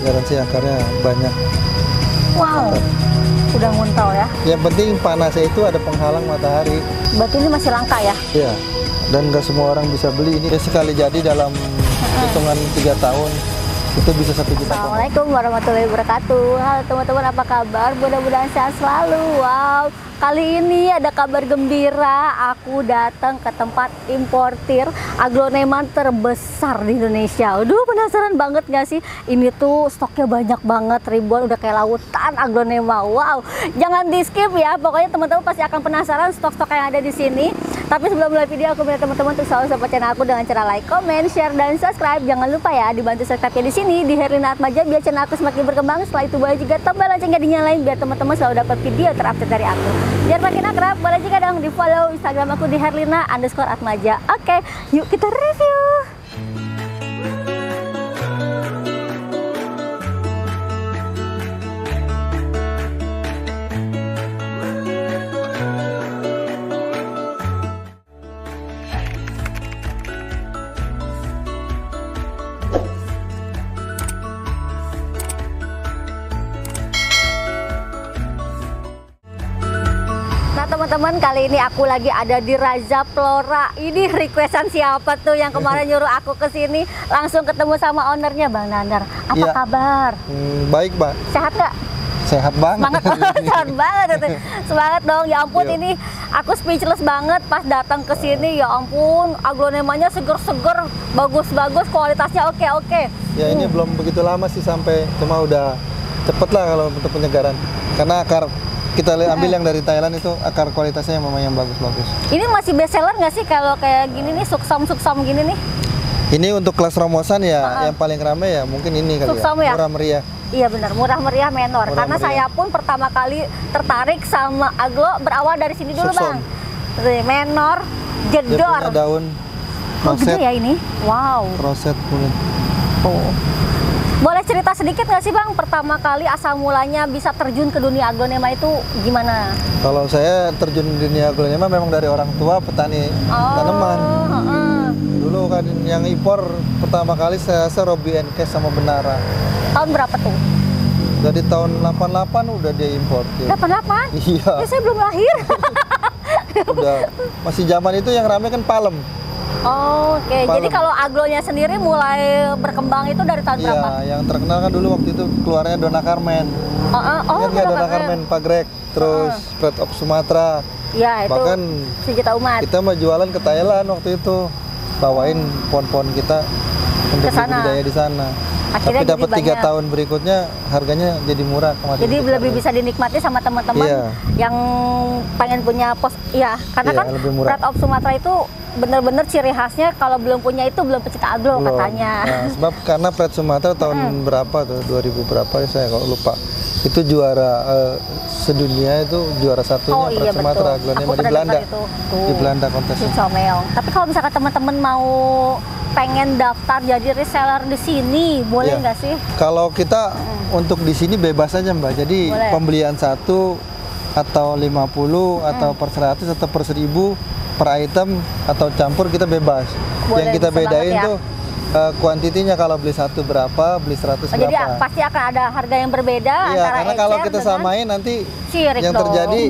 garansi akarnya banyak. Wow, udah nguntal ya. Yang penting panasnya itu ada penghalang matahari. Berarti ini masih langka ya? Iya, dan nggak semua orang bisa beli ini. Sekali jadi dalam hitungan 3 tahun itu bisa 1 juta. Assalamualaikum warahmatullahi wabarakatuh. Halo teman-teman, apa kabar? Mudah-mudahan sehat selalu. Wow, kali ini ada kabar gembira. Aku datang ke tempat importir aglonema terbesar di Indonesia. Aduh, penasaran banget gak sih? Ini tuh stoknya banyak banget, ribuan, udah kayak lautan aglonema. Wow, jangan di skip ya. Pokoknya teman-teman pasti akan penasaran stok-stok yang ada di sini. Tapi sebelum mulai video, aku minta teman-teman untuk selalu support channel aku dengan cara like, comment, share, dan subscribe. Jangan lupa ya dibantu subscribe di sini di Herlina Atmaja biar channel aku semakin berkembang. Setelah itu boleh juga tombol loncengnya dinyalain biar teman-teman selalu dapat video terupdate dari aku. Biar makin akrab, boleh juga dong di follow Instagram aku di Herlina_Atmaja. Oke, yuk kita review. Teman-teman, kali ini aku lagi ada di Raja Flora. Ini requestan siapa tuh yang kemarin nyuruh aku ke sini? Langsung ketemu sama ownernya, Bang Nandar. Apa ya, kabar? Baik, Mbak. Sehat nggak? Sehat banget. Semangat, sehat banget. Semangat dong. Ya ampun, ini aku speechless banget pas datang ke sini. Ya ampun, aglonemanya seger-seger, bagus-bagus, kualitasnya oke-oke. Ya ini belum begitu lama sih sampai, cuma udah cepet lah kalau untuk penyegaran. Karena akar kita ambil yang dari Thailand itu akar kualitasnya memang yang bagus-bagus. Ini masih best seller nggak sih kalau kayak gini nih, suksam-suksam gini nih? Ini untuk kelas romosan ya, yang paling ramai ya mungkin ini kali suksam ya, murah meriah. Iya benar, murah meriah menor. Murah karena meriah. saya pun pertama kali tertarik sama aglo berawal dari sini dulu, Suksam. Bang. Menor, jedor. Dia punya daun, Oh, gede roset, ya ini? Wow. roset kulit. Oh. Boleh cerita sedikit nggak sih, Bang, pertama kali asal mulanya bisa terjun ke dunia aglonema itu gimana? Kalau saya terjun di dunia aglonema memang dari orang tua petani tanaman. Dulu kan yang impor pertama kali saya rasa Robi Enkes sama Benara. Tahun berapa tuh? Dari tahun 88 udah dia impor. 88? Iya. Ya, saya belum lahir. Udah masih zaman itu yang rame kan palem. Oh, oke. Jadi kalau aglonya sendiri mulai berkembang itu dari tahun berapa? Iya, yang terkenal kan dulu waktu itu keluarnya Dona Carmen. Oh, Ingat Dona Carmen, Pagrek, terus Pride of Sumatera. Iya, itu bahkan sejuta umat. kita mau jualan ke Thailand waktu itu, bawain pohon-pohon kita untuk budidaya di sana. Akhirnya tapi dapat 3 banyak. tahun berikutnya harganya jadi murah kemarin. Jadi lebih bisa dinikmati sama teman-teman yang pengen punya pos. Iya, karena kan Pride of Sumatera itu bener-bener ciri khasnya kalau belum punya itu belum pecinta aglo katanya. Nah, sebab karena Pride Sumatera tahun berapa tuh, 2000 berapa ya saya kalau lupa. Itu juara sedunia, itu juara satunya Pride Sumatera aglonema di Belanda. Di Belanda kontesnya. Tapi kalau misalkan teman-teman mau pengen daftar jadi reseller di sini, boleh nggak sih? Kalau kita untuk di sini bebas aja, Mbak. Jadi pembelian 1 atau 50 atau per 100 atau per 1000 per item atau campur kita bebas. Boleh, yang kita bedain ya? tuh kuantitinya, kalau beli 1 berapa, beli 100 berapa. Jadi pasti akan ada harga yang berbeda antara karena kalau kita samain nanti yang terjadi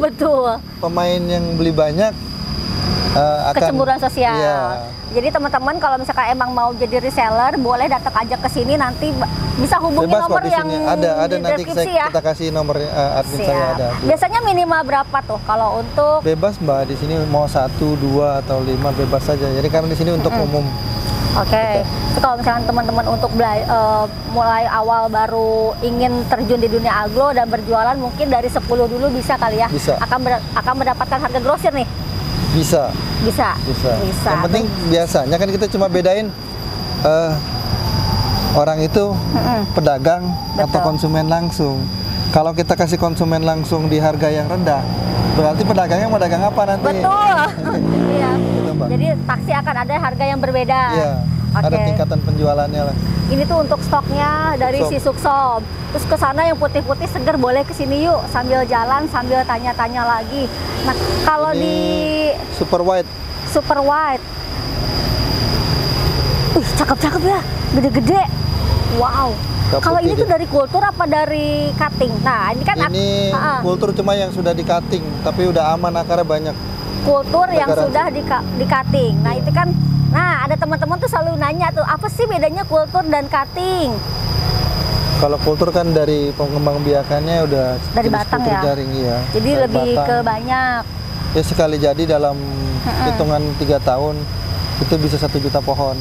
pemain yang beli banyak akan kecemburuan sosial. Iya. Jadi teman-teman kalau misalkan emang mau jadi reseller, boleh datang aja ke sini, nanti bisa hubungi bebas nomor yang ada nanti kita kasih nomor admin saya ada. Biasanya minimal berapa tuh kalau untuk? Bebas, Mbak, di sini mau 1, 2 atau 5 bebas saja. Jadi karena di sini untuk umum. Oke. Jadi kalau misalkan teman-teman untuk mulai awal baru ingin terjun di dunia aglo dan berjualan, mungkin dari 10 dulu bisa kali ya? Bisa. Akan mendapatkan harga grosir nih? Bisa. Yang penting biasanya kan kita cuma bedain orang itu pedagang atau konsumen langsung. Kalau kita kasih konsumen langsung di harga yang rendah, berarti pedagangnya mau dagang apa nanti? Betul. Iya. Jadi pasti akan ada harga yang berbeda. Iya. Ada tingkatan penjualannya lah. Ini tuh untuk stoknya dari si Suksom. Terus ke sana yang putih-putih seger, boleh ke sini yuk sambil jalan sambil tanya-tanya lagi. Nah, kalau di Super White. Cakep-cakep ya, gede-gede. Wow. Kalau ini tuh dari kultur apa dari cutting? Nah, ini kan ini kultur cuma yang sudah di cutting, tapi udah aman, akarnya banyak. Kultur yang sudah di cutting. Nah, itu kan, nah ada teman-teman tuh selalu nanya tuh, apa sih bedanya kultur dan cutting? Kalau kultur kan dari pengembang biakannya udah dari batang ya. Jaring, iya. Jadi dari lebih batang. ke banyak. Ya sekali jadi dalam hitungan 3 tahun itu bisa 1 juta pohon.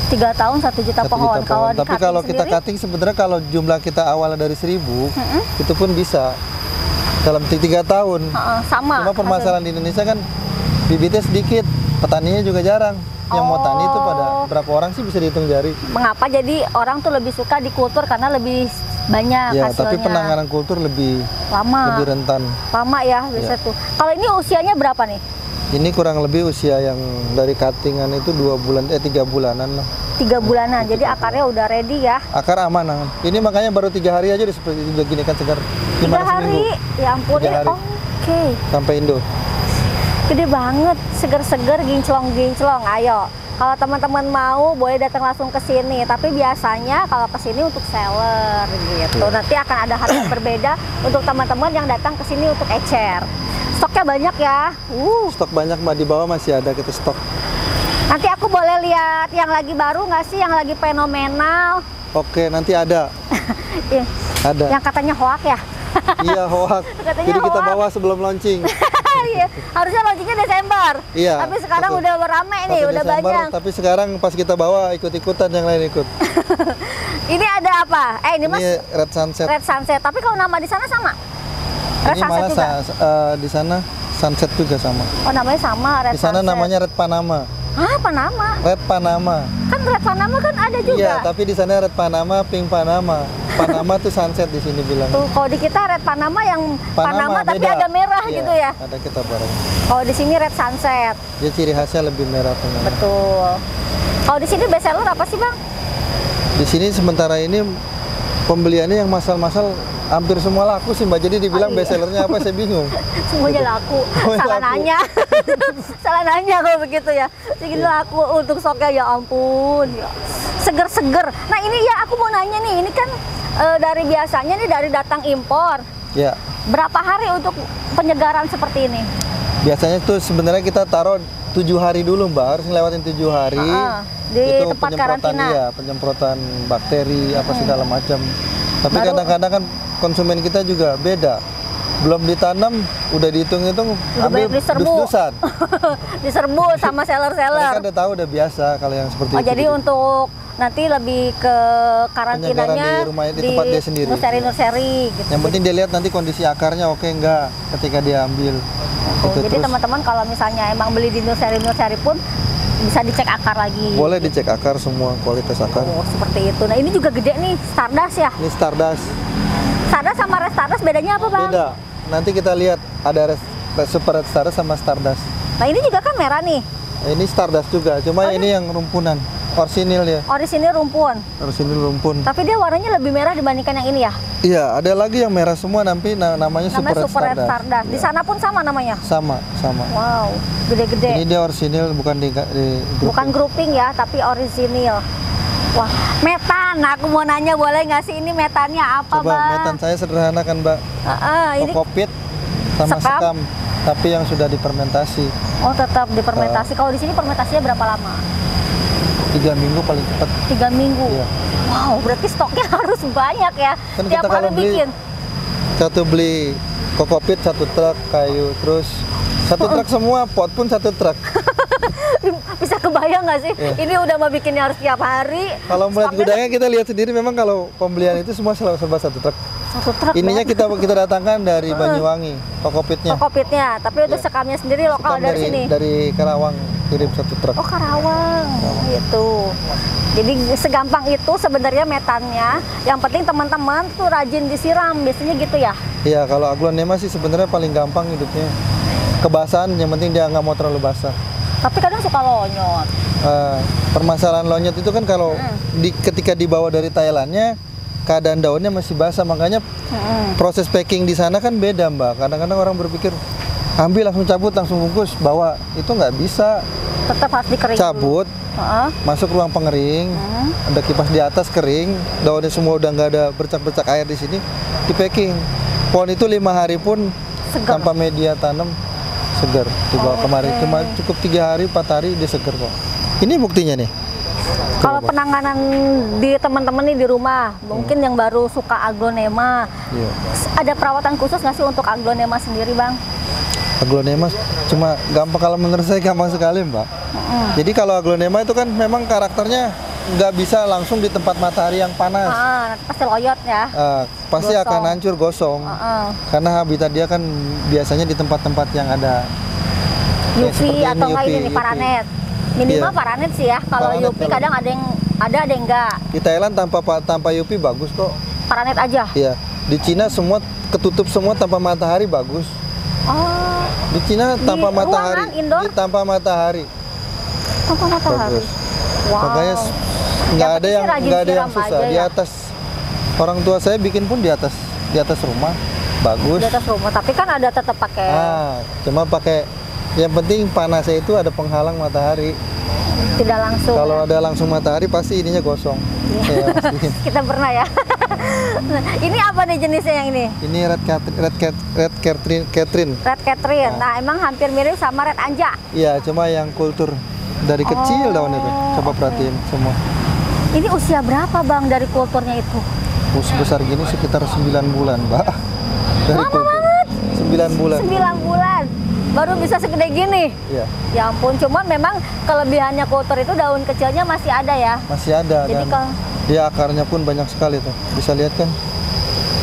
3 tahun 1 juta pohon. Tapi kalau kita cutting sebenarnya kalau jumlah kita awalnya dari 1000 itu pun bisa dalam 3 tahun. Sama. Cuma permasalahan di Indonesia kan bibitnya sedikit, petaninya juga jarang. Yang mau tani itu pada berapa orang sih bisa dihitung jari. Mengapa jadi orang tuh lebih suka di kultur karena lebih banyak ya, hasilnya. Tapi penanganan kultur lebih lama, lebih rentan. Lama ya bisa tuh. Kalau ini usianya berapa nih? Ini kurang lebih usia yang dari cuttingan itu 3 bulanan lah. 3 bulanan, jadi akarnya udah ready ya? Akar aman. Ini makanya baru 3 hari aja udah seperti udah gini kan segar. 3 hari? Ya ampun ya, oke. Sampai Indo. Gede banget, seger-seger, ginclong-ginclong. Ayo, kalau teman-teman mau boleh datang langsung ke sini. Tapi biasanya kalau ke sini untuk seller gitu. Nanti akan ada harga berbeda untuk teman-teman yang datang ke sini untuk ecer. Stoknya banyak ya. Stok banyak Mbak, di bawah masih ada kita stok. Nanti aku boleh lihat yang lagi baru nggak sih, yang lagi fenomenal? Oke, nanti ada. Ada. Yang katanya hoak ya? Iya, hoak. Jadi kita bawa sebelum launching. Iya, harusnya launchingnya Desember. Iya. Tapi sekarang udah rame nih, udah banyak. Tapi sekarang pas kita bawa ikut-ikutan yang lain ikut. Ini ada apa? Ini Mas. Red Sunset. Red Sunset. Tapi kalau nama di sana sama? Red ini Sunset malah juga? Di sana Sunset juga sama. Oh, namanya sama, Red Di sana Sunset. namanya Red Panama. Hah, Panama? Red Panama. Kan Red Panama kan ada juga. Iya, tapi di sana Red Panama, Pink Panama. Panama tuh Sunset di sini bilang. Tuh, kalau di kita Red Panama yang Panama tapi beda. ada merah Iya, gitu ya. Ada kita bareng. Kalau di sini Red Sunset. Dia ciri khasnya lebih merah Panama. Betul. Kalau di sini best seller apa sih, Bang? Di sini sementara ini pembeliannya yang masal-masal hampir semua laku sih Mbak. Jadi dibilang best sellernya apa saya bingung. Semuanya laku. Salah nanya. Salah nanya kalau begitu ya. Segini laku untuk stoknya, ya ampun. Ya. Seger-seger. Nah ini ya aku mau nanya nih, ini kan dari biasanya nih dari datang impor. Ya. Berapa hari untuk penyegaran seperti ini? Biasanya tuh sebenarnya kita taruh 7 hari dulu Mbak, harus ngelewatin 7 hari. Di itu tempat karantina. Ya, penyemprotan bakteri apa segala macam. Tapi kadang-kadang kan konsumen kita juga beda. Belum ditanam, udah dihitung-hitung ambil dus-dusan. Diserbu sama seller-seller. Mereka udah tahu, udah biasa kalau yang seperti itu. Jadi untuk nanti lebih ke karantinanya di tempat dia sendiri. Nursery gitu. Yang penting dia lihat nanti kondisi akarnya oke enggak ketika dia ambil. Jadi teman-teman kalau misalnya emang beli di nursery pun bisa dicek akar lagi. Boleh dicek akar, semua kualitas akar. Oh, seperti itu. Nah, ini juga gede nih, Stardust ya? Ini Stardust. Stardust sama Red Stardust bedanya apa, Bang? Beda. Nanti kita lihat ada Super Red Stardust sama Stardust. Nah, ini juga kan merah nih. Ini Stardust juga, cuma ini yang rumpunan. Orsinil ya. Orisinil rumpun. Orisinil rumpun. Tapi dia warnanya lebih merah dibandingkan yang ini ya? Iya, ada lagi yang merah semua, namanya Super Red Stardust. Di sana pun sama namanya? Sama. Wow, gede-gede. Ini dia orisinil, bukan di grouping. Bukan grouping ya, tapi orisinil. Wah, metan. Aku mau nanya, boleh nggak sih ini metannya apa, Coba, Bang? metan saya sederhana kan, Mbak. Ini Kokopit sama sekam, tapi yang sudah difermentasi. Oh, tetap difermentasi. Kalau di sini fermentasinya berapa lama? 3 minggu paling cepat. 3 minggu? Iya. Wow, berarti stoknya harus banyak ya. Kan Tiap kita hari bikin. Beli kokopit 1 truk, kayu, terus 1 truk semua, pot pun 1 truk. Bisa kebayang nggak sih? Iya. Ini udah mau bikinnya harus tiap hari. Kalau melihat gudangnya kita lihat sendiri, memang kalau pembelian itu semua serba 1 truk. 1 truk. Ininya kita datangkan dari Banyuwangi, kokopitnya. Kokopitnya, tapi untuk sekamnya sendiri lokal dari sini. Dari Karawang kirim 1 truk. Oh, Karawang, gitu. Jadi segampang itu sebenarnya metannya. Yang penting teman-teman tuh rajin disiram, biasanya gitu ya? Iya, kalau aglonema sih sebenarnya paling gampang hidupnya. Kebasahan, yang penting dia nggak mau terlalu basah. Tapi kadang suka lonyot. Permasalahan lonyot itu kan kalau ketika dibawa dari Thailandnya, keadaan daunnya masih basah, makanya proses packing di sana kan beda Mbak. Kadang-kadang orang berpikir ambil langsung cabut langsung bungkus bawa, itu nggak bisa. Tetap harus dikering. cabut, Heeh. masuk ruang pengering, ada kipas di atas kering, daunnya semua udah nggak ada bercak-bercak air di sini, di packing. Pohon itu 5 hari pun Segar. tanpa media tanam segar. Coba kemarin cuma cukup 3 hari 4 hari dia segar kok. Ini buktinya nih. Kalau penanganan di teman-teman nih di rumah, mungkin yang baru suka aglonema, Iya. ada perawatan khusus nggak sih untuk aglonema sendiri, Bang? Aglonema cuma gampang, kalau menurut saya gampang sekali, Mbak. Jadi kalau aglonema itu kan memang karakternya nggak bisa langsung di tempat matahari yang panas. Nanti pasti loyot ya. Pasti Gosong. akan hancur gosong. Karena habitat dia kan biasanya di tempat-tempat yang ada ya, UV seperti atau ini, nggak ini UV. nih paranet. Minimal Iya. paranet sih ya. Kalau Paranet UV kalau- kadang ada yang enggak. Di Thailand tanpa UV bagus kok. Paranet aja. Iya. Di Cina semua ketutup semua tanpa matahari bagus. Oh, Di Cina tanpa ruangan matahari. indoor? Tanpa matahari tanpa matahari. bagus. Wow. Makanya nggak ada penting yang sih rajin nggak ada yang siram susah aja di ya. atas. Orang tua saya bikin pun di atas rumah bagus. Di atas rumah, tapi kan ada tetap pakai Cuma pakai yang penting panasnya itu ada penghalang matahari. tidak langsung. Kalau ya. ada langsung matahari pasti ininya gosong. Iya. Ya, pasti. Kita pernah ya. Ini apa nih jenisnya yang ini? Ini Red Catherine. Red Catherine. Nah, emang hampir mirip sama Red Anja. Iya, cuma yang kultur dari kecil daun itu. Coba oke. perhatiin semua. Ini usia berapa, Bang, dari kulturnya itu? Sebesar gini sekitar 9 bulan, Mbak. Dari Lama kultur. banget. 9 bulan. 9 bulan. Baru bisa segede gini. Iya, Ya ampun, cuman memang kelebihannya kultur itu daun kecilnya masih ada ya. masih ada Jadi dan kalau dia akarnya pun banyak sekali tuh. Bisa lihat kan?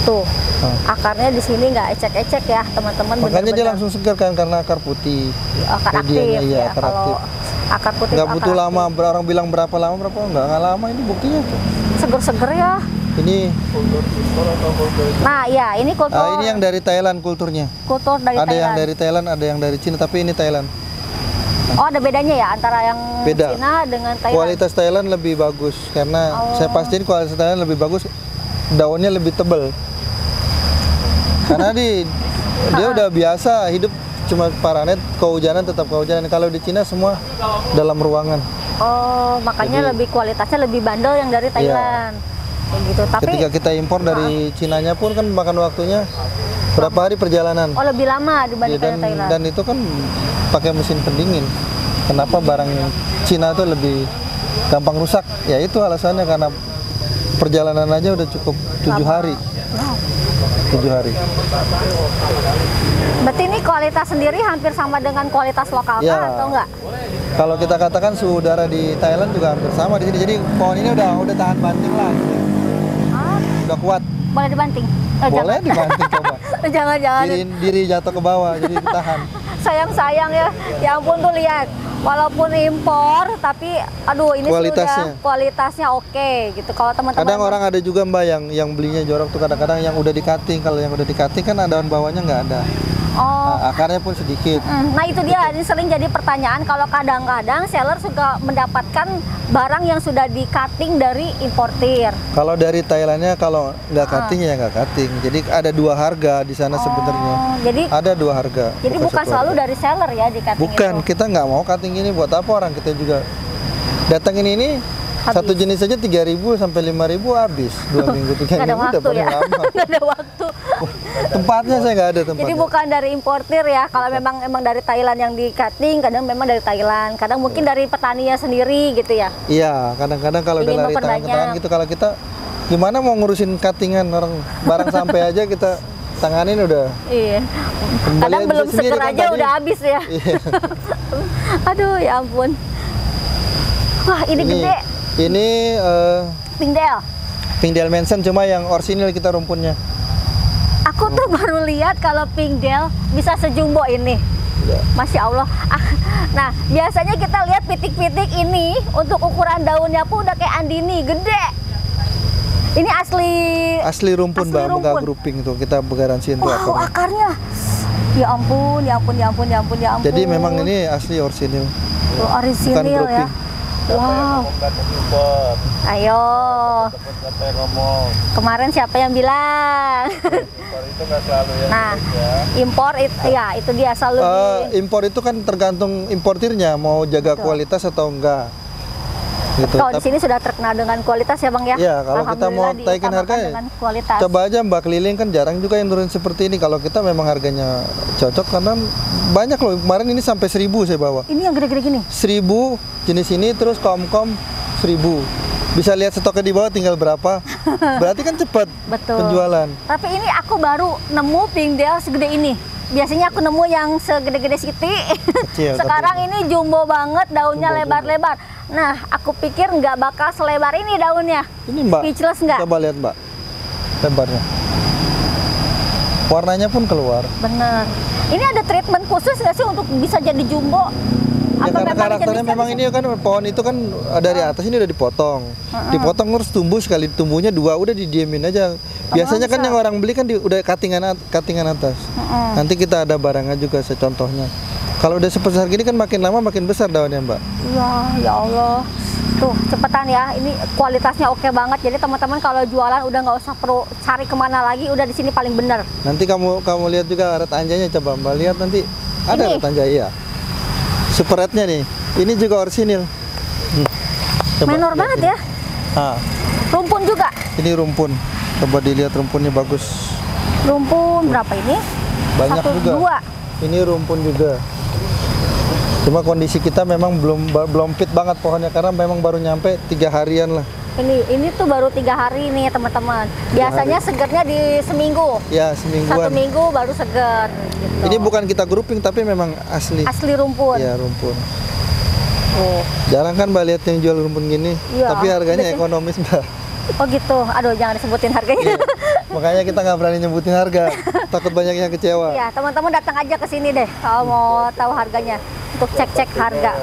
tuh Nah. akarnya di sini nggak ecek-ecek ya, teman-teman. Makanya dia bener-bener. langsung segar kan karena akar putih. akar aktif medianya, iya, ya. akar Kalau aktif. akar putih Nggak akar butuh aktif. lama, orang bilang berapa lama, nggak lama, ini buktinya tuh. Seger-seger ya. Ini, Nah ya, ini kultur ini yang dari Thailand kulturnya. kultur dari Ada yang Thailand. dari Thailand, ada yang dari Cina, tapi ini Thailand. Oh, ada bedanya ya antara yang Beda. Cina dengan Thailand. Kualitas Thailand lebih bagus karena saya pastiin kualitas Thailand lebih bagus, daunnya lebih tebal. Karena dia udah biasa hidup cuma paranet, kehujanan tetap kehujanan. Kalau di Cina semua dalam ruangan. Oh, makanya Jadi- lebih kualitasnya lebih bandel yang dari Thailand. Kayak gitu. Tapi Ketika kita impor dari Cinanya pun kan makan waktunya berapa hari perjalanan. oh, lebih lama Iya, dibandingkan yang Thailand. dan itu kan pakai mesin pendingin. Kenapa barang Cina tuh lebih gampang rusak? Ya itu alasannya, karena perjalanan aja udah cukup 7 hari. Wow. 7 hari. Berarti ini kualitas sendiri hampir sama dengan kualitas lokal Ya. kah atau enggak? Kalau kita katakan suhu udara di Thailand juga hampir sama di sini. Jadi pohon ini udah tahan banting lah. Ah, Udah kuat. boleh dibanting? Boleh dibanting coba. Jangan-jangan. Diri jatuh ke bawah jadi tahan. Sayang-sayang ya. Ya ampun tuh lihat. Walaupun impor, tapi aduh ini Kualitasnya. sudah kualitasnya oke gitu. Kalau teman-teman Kadang orang ada juga Mbak yang belinya jorok tuh, kadang-kadang yang udah di cutting. Kalau yang udah di cutting kan daun bawahnya nggak ada. oh, Nah, akarnya pun sedikit. nah itu dia, ini sering jadi pertanyaan kalau kadang-kadang seller suka mendapatkan barang yang sudah di cutting dari importir. Kalau dari Thailandnya kalau nggak cutting ya nggak cutting. Jadi ada 2 harga di sana sebenarnya. Oh, jadi Ada 2 harga. bukan satu selalu harga. dari seller ya di cutting Bukan, itu. kita nggak mau cutting ini buat apa, orang kita juga datangin ini Habis. satu jenis aja 3.000 sampai 5.000 habis 2 minggu 3 Nggak ada minggu udah waktu paling ya. lama. Nggak ada waktu. Tempatnya saya nggak ada tempatnya. Jadi bukan dari importir ya. Kalau memang dari Thailand yang di cutting, kadang memang dari Thailand, kadang mungkin dari petaninya sendiri gitu ya. Iya, kadang-kadang kalau udah Ingin lari tangan ke memperbanyak. tangan gitu, kalau kita gimana mau ngurusin cuttingan orang barang sampai aja kita tanganin udah. Iya. Kembali Kadang aja belum sendiri seger kan aja tadi. udah habis ya. Iya. Aduh, ya ampun. Wah, ini gede. Ini Pingdel. Pingdel Mansion, cuma yang orsinil kita rumpunnya. Aku tuh baru lihat kalau pingdel bisa sejumbo ini. Ya. Masya Allah. Nah, biasanya kita lihat pitik-pitik ini untuk ukuran daunnya pun udah kayak andini, gede. Ini asli Asli rumpun Asli Mbak, rumpun. enggak grouping tuh, kita garansiin tuh wow, akarnya. akarnya. Ya ampun, ya ampun, ya ampun, ya ampun, ya ampun. Jadi memang ini asli orsinil. Tuh, bukan orisinil ya. grouping. Wow. Ayo. Siapa yang ngomong? Kemarin siapa yang bilang? Impor itu nggak selalu ya. Nah, impor itu ya itu dia selalu Impor itu kan tergantung importirnya mau jaga kualitas atau enggak. Gitu. Kalau di sini sudah terkenal dengan kualitas ya Bang ya. Iya, kalau kita mau Alhamdulillah taikin diutamakan harga dengan kualitas. coba aja Mbak keliling kan jarang juga yang turun seperti ini. Kalau kita memang harganya cocok karena banyak loh. Kemarin ini sampai 1.000 saya bawa. Ini yang gede-gede gini. 1.000 jenis ini terus kom-kom 1.000. Bisa lihat stoknya di bawah tinggal berapa. Berarti kan cepat penjualan. Tapi ini aku baru nemu pingdel segede ini. Biasanya aku nemu yang segede-gede Siti. Kecil, Sekarang ini jumbo banget, daunnya lebar-lebar. Nah, aku pikir nggak bakal selebar ini daunnya. Ini Mbak, Speechless nggak? coba lihat Mbak, lebarnya. Warnanya pun keluar. Bener. Ini ada treatment khusus nggak sih untuk bisa jadi jumbo? Ya Atau karena karakternya memang ini kan pohon itu kan dari atas ini udah dipotong. Dipotong terus tumbuh sekali tumbuhnya 2 udah didiemin aja. Biasanya kan yang orang beli kan udah cuttingan atas. Nanti kita ada barangnya juga secontohnya. Kalau udah sebesar gini kan makin lama makin besar daunnya Mbak. Iya, ya Allah. Tuh, cepetan ya. Ini kualitasnya oke banget. Jadi teman-teman kalau jualan udah nggak usah perlu cari kemana lagi. Udah di sini paling bener. Nanti kamu lihat juga red anjanya, coba Mbak lihat nanti ada Ini? red anja iya. Super rednya nih. Ini juga orsinil. Menor banget ya. Ah, Rumpun juga. ini rumpun. Coba dilihat rumpunnya bagus. Rumpun berapa ini? Banyak 1, juga. 2. Ini rumpun juga. Cuma kondisi kita memang belum fit banget pohonnya karena memang baru nyampe 3 harian lah. Ini tuh baru 3 hari nih teman-teman. Biasanya segernya di seminggu. Ya, semingguan. 1 minggu baru seger. Gitu. Ini bukan kita grouping tapi memang asli. Asli rumpun. Ya, rumpun. Oh. Jarang kan Mbak lihat yang jual rumpun gini. Iya, Tapi harganya biasanya- ekonomis Mbak. Oh gitu. Aduh, jangan disebutin harganya. Iya. Makanya kita nggak berani nyebutin harga. Takut banyak yang kecewa. Iya, teman-teman datang aja ke sini deh kalau mau tahu harganya untuk cek-cek harga.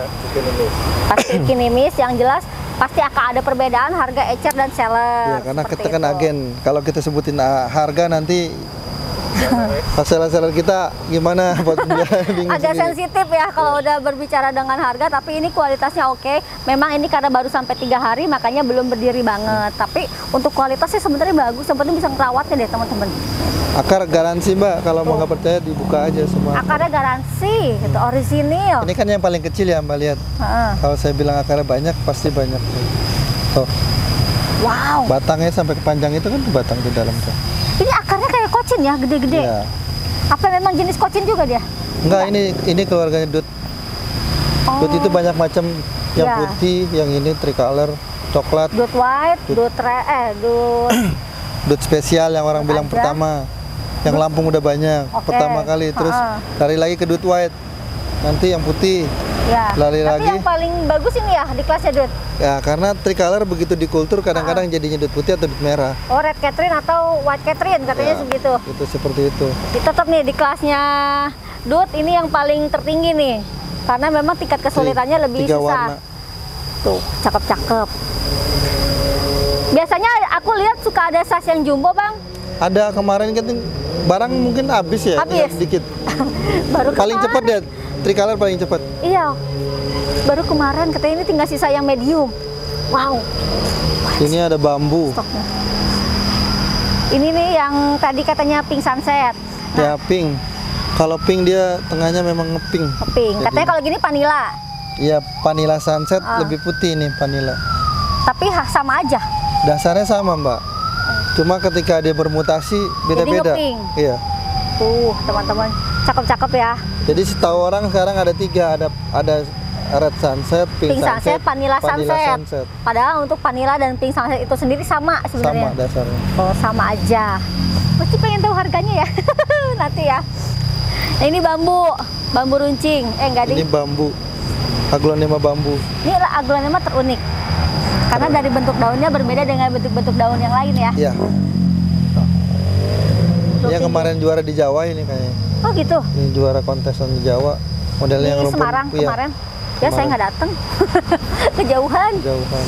Pasti kinimis yang jelas pasti akan ada perbedaan harga ecer dan seller. Ya, karena seperti kita kan itu. agen. Kalau kita sebutin harga nanti seller-seller kita gimana buat bingung Agak sendiri. sensitif ya kalau udah berbicara dengan harga, tapi ini kualitasnya oke. Memang ini karena baru sampai 3 hari makanya belum berdiri banget. Tapi untuk kualitasnya sebenarnya bagus, yang penting bisa ngerawatnya deh teman-teman. Akar garansi Mbak, kalau mau nggak percaya dibuka aja semua. Akarnya garansi, gitu, orisinil. Ini kan yang paling kecil ya Mbak lihat. Heeh. Kalau saya bilang akarnya banyak, pasti banyak. Tuh, Wow, batangnya sampai ke panjang itu kan batang di dalam tuh. ini akarnya kayak kocin ya, gede-gede. Iya. Apa memang jenis kocin juga dia? Enggak, ini keluarganya dut. Oh, Dut itu banyak macam, yang Ya. putih, yang ini tricolor, coklat, dut white, dut dut spesial yang orang bilang Ada. pertama. Yang Lampung udah banyak, Oke. pertama kali. Terus lari lagi ke dut white. Nanti yang putih. ya. Lari Tapi lagi. yang paling bagus ini ya di kelasnya dut. Ya, karena tricolor begitu dikultur kadang-kadang jadinya dut putih atau dut merah. Oh, red Catherine atau white Catherine katanya Ya, segitu. Itu seperti itu. Tetap nih di kelasnya dut ini yang paling tertinggi nih. Karena memang tingkat kesulitannya lebih 3 susah. warna. Tuh, cakep-cakep. Biasanya aku lihat suka ada size yang jumbo, Bang. Ada kemarin kan barang mungkin habis ya, Habis. tinggal sedikit. Baru Paling kemarin. cepat ya, tricolor paling cepat. Iya. Baru kemarin katanya ini tinggal sisa yang medium. Wow, Ini ada bambu. stoknya. Ini nih yang tadi katanya pink sunset. Ya pink. Kalau pink dia tengahnya memang ngepink. Pink. Jadi- Katanya kalau gini vanilla. Iya, vanilla sunset Ah. lebih putih nih vanilla. Tapi sama aja. Dasarnya sama Mbak. Cuma ketika dia bermutasi beda-beda. ngepink. Iya. Tuh, teman-teman. Cakep-cakep ya. Jadi setahu orang sekarang ada 3, ada red sunset, Pink sunset, vanilla sunset. Padahal untuk vanilla dan pink sunset itu sendiri sama Sama sebenarnya. dasarnya. Oh, sama aja. Pasti pengen tahu harganya ya. Nanti ya. Nah, ini bambu runcing. Enggak Ini ding. bambu. Aglonema bambu. Ini aglonema terunik. Karena dari bentuk daunnya berbeda dengan bentuk-bentuk daun yang lain ya. Iya. Tuh, Yang tinggi. kemarin juara di Jawa ini kayaknya. Oh gitu. Ini juara kontesan di Jawa. Modelnya yang Di rumpun. Semarang Iya, kemarin. Ya saya Kemarin. nggak datang. Kejauhan. jauhan.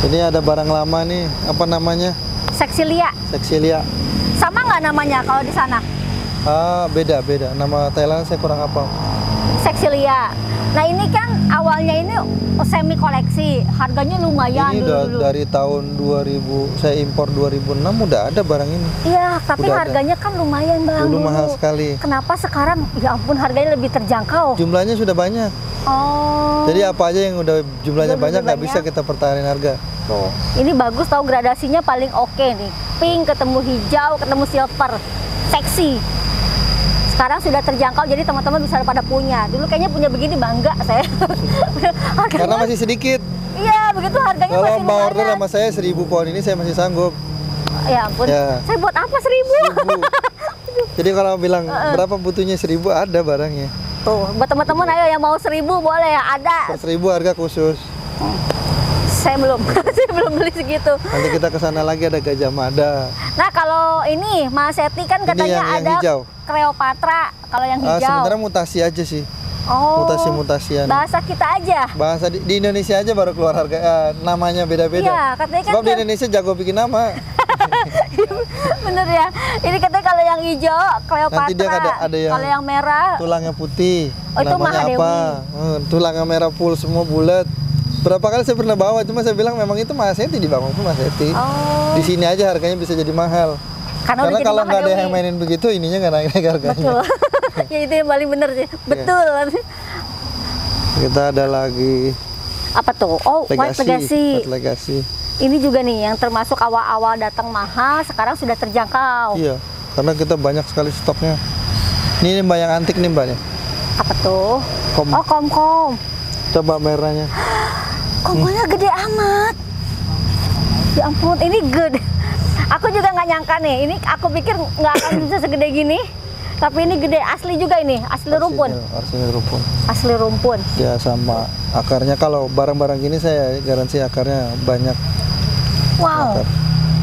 Ini ada barang lama nih, apa namanya? Seksilia. Seksilia. Sama nggak namanya kalau di sana? Ah, beda. Nama Thailand saya kurang hafal. Seksilia. Nah ini kan awalnya ini semi koleksi, harganya lumayan Ini dulu. dari tahun 2000, saya impor 2006 udah ada barang ini. Iya, tapi Udah ada. harganya kan lumayan bang. Dulu mahal sekali. Kenapa sekarang ya ampun harganya lebih terjangkau? Jumlahnya sudah banyak. Oh. Jadi apa aja yang udah jumlahnya Udah banyak nggak banyak. bisa kita pertahanin harga. Tuh. Ini bagus tahu gradasinya paling oke nih. Pink ketemu hijau ketemu silver. Seksi. Sekarang sudah terjangkau jadi teman-teman bisa pada punya. Dulu kayaknya punya begini bangga saya. Karena masih sedikit. Iya, begitu harganya Kalau masih mau lumayan. order sama saya 1000 pohon ini saya masih sanggup. Ya ampun. Ya. Saya buat apa 1000? 1000. Jadi kalau bilang berapa butuhnya 1000 ada barangnya. Tuh, buat teman-teman ayo yang mau 1000 boleh ya, ada. Per 1000 harga khusus. Saya belum, saya belum beli segitu. Nanti kita ke sana lagi ada Gajah Mada. Nah kalau ini Mas Seti kan Ini katanya yang ada hijau. Cleopatra, kalau yang hijau. Sebenarnya mutasi aja sih. Oh, Mutasi-mutasian. bahasa kita aja. Bahasa di Indonesia aja baru keluar harga namanya beda-beda. Iya, katanya kan Sebab di Indonesia jago bikin nama. bener ya. Ini katanya kalau yang hijau Cleopatra, Nanti dia ada yang kalau yang merah tulangnya putih. Oh, itu namanya Mahadewi. apa? Tulangnya merah full semua bulat. Berapa kali saya pernah bawa, cuma saya bilang memang itu Mas Seti, di Bangkok Mas Seti. Oh. Di sini aja harganya bisa jadi mahal. Karena udah jadi kalau nggak ada Mahadewi. yang mainin begitu, ininya nggak naik harganya. Betul. Ya itu yang paling bener sih. Betul. Kita ada lagi Apa tuh? Oh, White Legacy. White Legacy. Ini juga nih yang termasuk awal-awal datang mahal, sekarang sudah terjangkau. Iya, karena kita banyak sekali stoknya. Ini mbak yang antik nih mbaknya. Apa tuh? Kom. Oh, kom-kom. Coba merahnya. Komkomnya gede amat. Ya ampun, ini gede. Aku juga nggak nyangka nih. Ini aku pikir nggak akan bisa segede gini. Tapi ini gede, asli juga ini, asli rumpun. Asli rumpun. Asli rumpun. Ya sama akarnya, kalau barang-barang gini saya garansi akarnya banyak. Wow. Akar.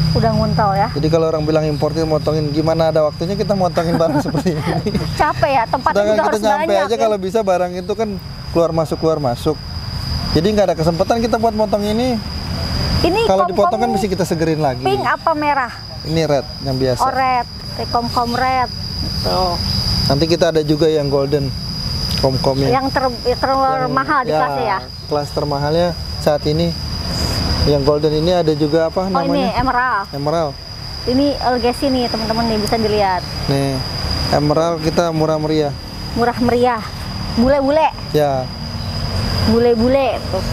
Udah nguntal ya. Jadi kalau orang bilang importir motongin, gimana ada waktunya kita motongin barang seperti ini. Capek ya, tempatnya Sedangkan juga kita harus nyampe banyak. aja ya. kalau bisa barang itu kan keluar masuk. Jadi nggak ada kesempatan kita buat motong ini. Ini Kalau kom-kom dipotong kan mesti kita segerin lagi. pink apa merah? Ini red yang biasa. Oh, red. Kom-kom red. Tuh. Nanti kita ada juga yang golden komkomnya. Yang termahal di kelasnya ya. Kelas termahalnya saat ini. Yang golden ini ada juga apa Oh ini namanya? emerald. Emerald. Ini Legacy nih teman-teman nih bisa dilihat. Nih, emerald kita murah meriah. Murah meriah. Bule-bule. Ya, Bule-bule tuh.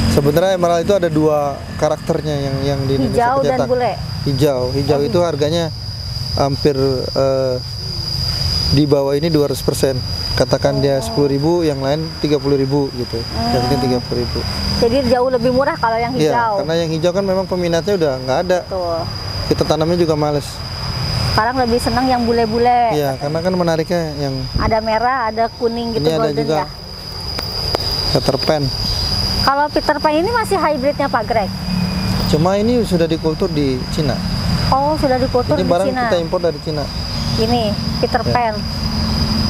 sebenarnya emerald itu ada dua karakternya yang di Indonesia Hijau dan tercetak. bule. Hijau itu harganya hampir di bawah ini 200%. Katakan dia 10.000, yang lain 30.000 gitu. Yang ini 30.000. Jadi jauh lebih murah kalau yang Iya, hijau. karena yang hijau kan memang peminatnya udah nggak ada. Tuh. Kita tanamnya juga males. Sekarang lebih senang yang bule-bule. Iya, karena kan menariknya yang Ada merah, ada kuning gitu ini ada golden juga ya. Peter Pan. Kalau Peter Pan ini masih hybridnya Pak Greg. Cuma ini sudah dikultur di Cina. Oh, sudah dikultur Ini di barang Cina. kita impor dari Cina. Ini Peter Ya. Pan.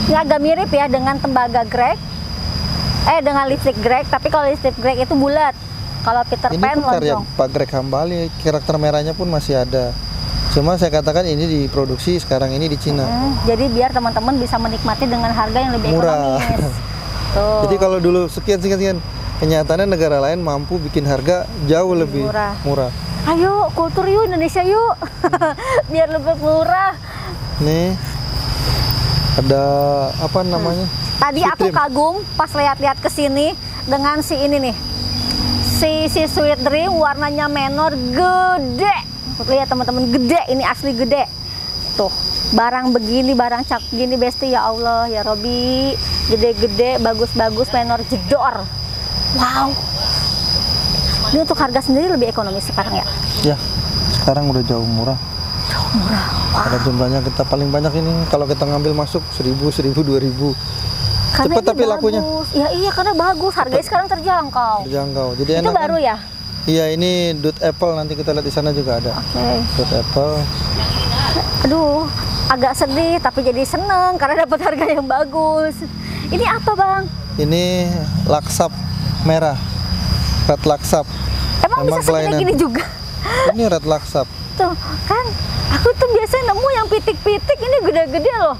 Ini agak mirip ya dengan tembaga Greg. Dengan lipstick Greg, tapi kalau lipstick Greg itu bulat. Kalau Peter Ini Pan pun karya lonjong. Pak Greg Hambali, karakter merahnya pun masih ada. Cuma saya katakan ini diproduksi sekarang ini di Cina. Jadi biar teman-teman bisa menikmati dengan harga yang lebih Murah. ekonomis. Tuh. Jadi kalau dulu sekian, kenyataannya negara lain mampu bikin harga jauh lebih murah. Ayo kultur yuk Indonesia yuk. Biar lebih murah. Nih ada apa namanya? Tadi aku Supreme. kagum pas lihat-lihat ke sini dengan si ini nih. Si Sweet Dream warnanya menor gede. Lihat teman-teman, gede, ini asli gede. Tuh, barang begini, barang cak gini besti, ya Allah, ya Robi. Gede-gede, bagus-bagus, menor jedor. Wow. Ini untuk harga sendiri lebih ekonomis sekarang ya? Ya, sekarang udah jauh murah. Jauh murah. Karena jumlahnya kita paling banyak ini, kalau kita ngambil masuk 1.000, 2.000. Karena Cepet ini tapi bagus. lakunya. Ya iya, karena bagus. Harganya sekarang terjangkau. Terjangkau. Jadi Itu enak baru kan? ya? Iya, ini Dut Apple, nanti kita lihat di sana juga ada. Oke. Dut Apple. Aduh, agak sedih tapi jadi seneng karena dapat harga yang bagus. Ini apa bang? Ini laksap merah. Red laksap. Emang bisa segede kelainan. gini juga? Ini red laksap. Tuh kan, aku tuh biasanya nemu yang pitik-pitik, ini gede-gede loh.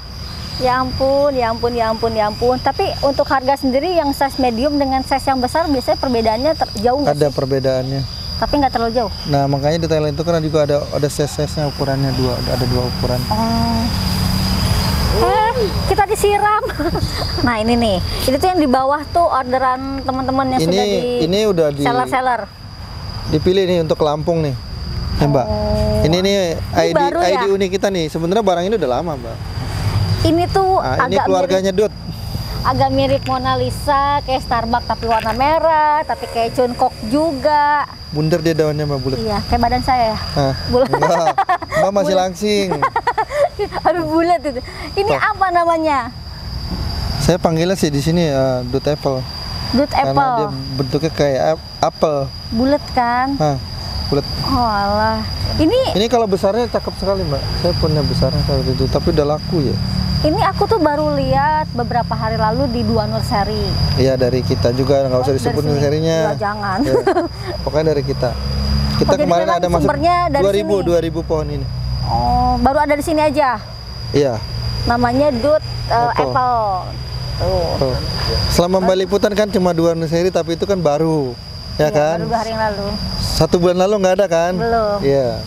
Ya ampun, ya ampun, ya ampun, ya ampun. Tapi untuk harga sendiri yang size medium dengan size yang besar biasanya perbedaannya jauh nggak Ada sih? perbedaannya. Tapi nggak terlalu jauh. Nah, makanya di Thailand itu kan juga ada size-nya ukurannya ada dua ukuran. Oh. Kita disiram. Nah ini nih, ini tuh yang di bawah tuh orderan teman-teman yang sudah di ini udah di seller. dipilih nih untuk Lampung nih. Ya, Mbak. Oh. Ini ID baru ya? ID unik kita nih. Sebenarnya barang ini udah lama, Mbak. Ini tuh Nah, ini agak keluarganya Dut. agak mirip Mona Lisa, kayak Starbucks tapi warna merah, tapi kayak Chungkook juga. Bundar dia daunnya, Mbak, bulat. Iya, kayak badan saya ya. Hah, Bulat. enggak. Mbak masih langsing. Aduh bulat itu. Ini apa namanya? Saya panggilnya sih di sini Dut Apple. Dut Karena dia apple. bentuknya kayak apel. Bulat kan? Hah, bulat. Oh alah. Ini Kalau besarnya cakep sekali, Mbak. Saya punya besarnya kayak itu, tapi udah laku ya. ini aku tuh baru lihat beberapa hari lalu di Dua Nursery. Iya, dari kita juga, nggak usah Oh, disebut dari sini? serinya. Ya, jangan. Ya, pokoknya dari kita. Kita jadi kemarin memang ada masuk sumbernya dari 2000 pohon ini. Oh, baru ada di sini aja. Iya. Namanya Dut Apple. apple. Tuh. Tuh. Selama Mbak liputan kan cuma 2 seri, tapi itu kan baru, ya Iya, kan? baru 2 hari yang lalu. 1 bulan lalu nggak ada kan? Belum. Iya.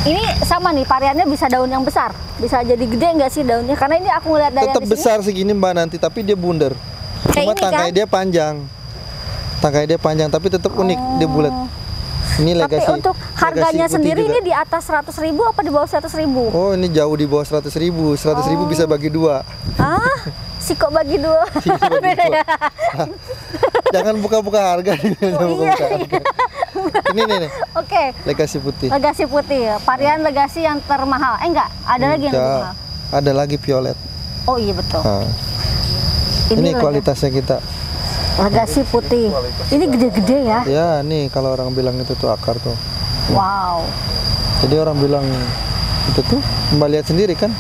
Ini sama nih, variannya bisa daun yang besar. Bisa jadi gede nggak sih daunnya? Karena ini aku ngeliat dari Tetap yang di sini. besar segini, Mbak, nanti, tapi dia bundar. Kayak Cuma ini tangkai kan? dia panjang. Tangkai dia panjang, tapi tetap unik, dia bulat. Ini Tapi legasi. untuk legasi harganya putih sendiri juga. ini di atas 100.000 apa di bawah 100.000? Oh, ini jauh di bawah 100.000. 100.000 bisa bagi 2. Ah, si kok bagi 2. Bagi dua. Jangan buka-buka harga. Jangan iya, buka-buka harga. Ini nih, Oke, legasi putih. legasi putih. Varian legasi yang termahal. Enggak, ada lagi yang lebih Enggak. mahal. Ada lagi violet. Oh iya betul. Nah, ini lega- kualitasnya kita. legasi putih. Ini gede-gede ya. Ya, nih kalau orang bilang itu tuh akar tuh. Wow. Jadi orang bilang itu tuh, Mbak lihat sendiri kan?